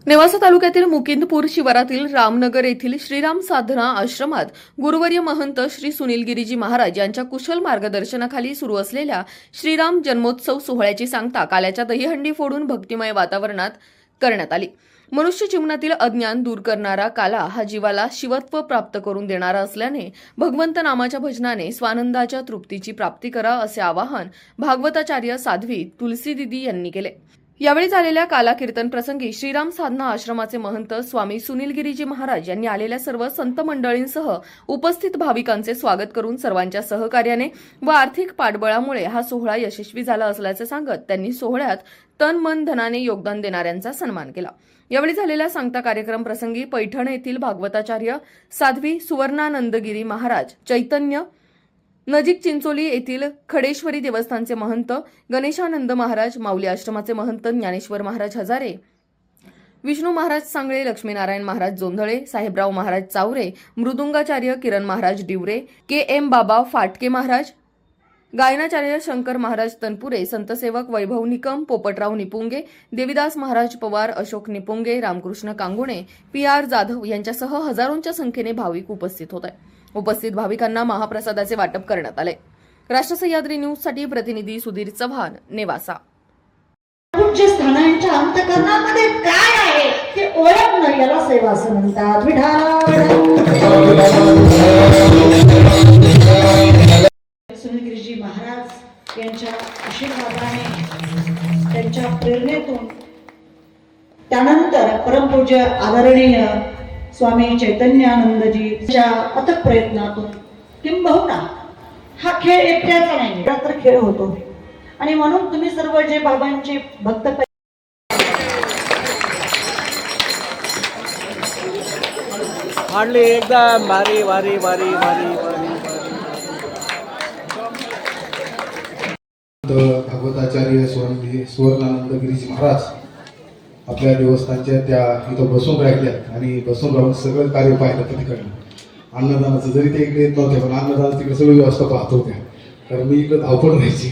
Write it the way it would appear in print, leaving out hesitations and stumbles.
नेवासा तालुक्यातील मुकिंदपूर शिवारातील रामनगर येथील श्रीराम साधना आश्रमात गुरुवर्य महंत श्री सुनील गिरीजी महाराज यांच्या कुशल मार्गदर्शनाखाली सुरू असलेल्या श्रीराम जन्मोत्सव सोहळ्याची सांगता काल्याच्या दहीहंडी फोडून भक्तिमय वातावरणात करण्यात आली। मनुष्य जीवनातील अज्ञान दूर करणारा काला हा जीवाला शिवत्व प्राप्त करून देणारा असल्याने भगवंत नामाच्या भजनाने स्वानंदाच्या तृप्तीची प्राप्ती करा असे आवाहन भागवताचार्य साध्वी तुलसी दिदी यांनी केले। यावेळी झालेल्या काला कीर्तन प्रसंगी श्रीराम साधना आश्रमाचे महंत स्वामी सुनील गिरीजी महाराज यांनी आलेल्या सर्व संत मंडळींसह उपस्थित भाविकांचे स्वागत करून सर्वांच्या सहकार्याने व आर्थिक पाठबळामुळे हा सोहळा यशस्वी झाला असल्याचे सांगत त्यांनी सोहळ्यात तन मन धनाने योगदान देणाऱ्यांचा सन्मान केला। यावेळी झालेल्या सांगता कार्यक्रम प्रसंगी पैठण येथील भागवताचार्य साध्वी सुवर्णानंदगिरी महाराज चैतन्य नजीक चिंचोली येथील खडेश्वरी देवस्थानचे महंत गणेशानंद महाराज, माऊली आश्रमाचे महंत ज्ञानेश्वर महाराज हजारे, विष्णू महाराज सांगळे, लक्ष्मीनारायण महाराज जोंधळे, साहेबराव महाराज चावरे, मृदुंगाचार्य किरण महाराज डिवरे, के.एम. बाबा फाटके महाराज, गायनाचार्य शंकर महाराज तनपुरे, संतसेवक वैभव निकम, पोपटराव निपुंगे, देविदास महाराज पवार, अशोक निपुंगे, रामकृष्ण कांगुणे, पी.आर. जाधव यांच्यासह हजारोंच्या संख्येने भाविक उपस्थित होते। उपस्थित भाविकांना महाप्रसादाचे वाटप करण्यात आले। राष्ट्र सह्याद्री न्यूजसाठी प्रतिनिधी सुधीर चव्हाण, नेवासा। पूज्य स्थानांच्या अंतःकरणामध्ये काय आहे ते ओळखणं याला सेवा असं म्हणतात। सुनील गिरीजी महाराज यांच्या आशीर्वादाने त्यांच्या प्रेरणेतून त्यानंतर परमपूज्य आदरणीय स्वामी चैतन्यानंदजीच्या अथक प्रयत्नातून किंबहुना हा खेळ एकट्याचा नाही तर खेळ होतो आणि म्हणून तुम्ही सर्व जे बाबांचे भक्त हार्डली एकदम भारी भारी भारी भारी भारी भागवताचार्य स्वामी सुवर्णानंद गिरीजी महाराज आपल्या देवस्थानच्या त्या इथं बसून राहिल्यात आणि बसून राहून सगळं कार्य पाहिलं त्या ठिकाणी। अन्नदानाचं जरी ते इकडे येत नव्हते पण अन्नदानाची तिकडे सगळी व्यवस्था पाहत होत्या, कारण मी इकडे धावपळ राहायची।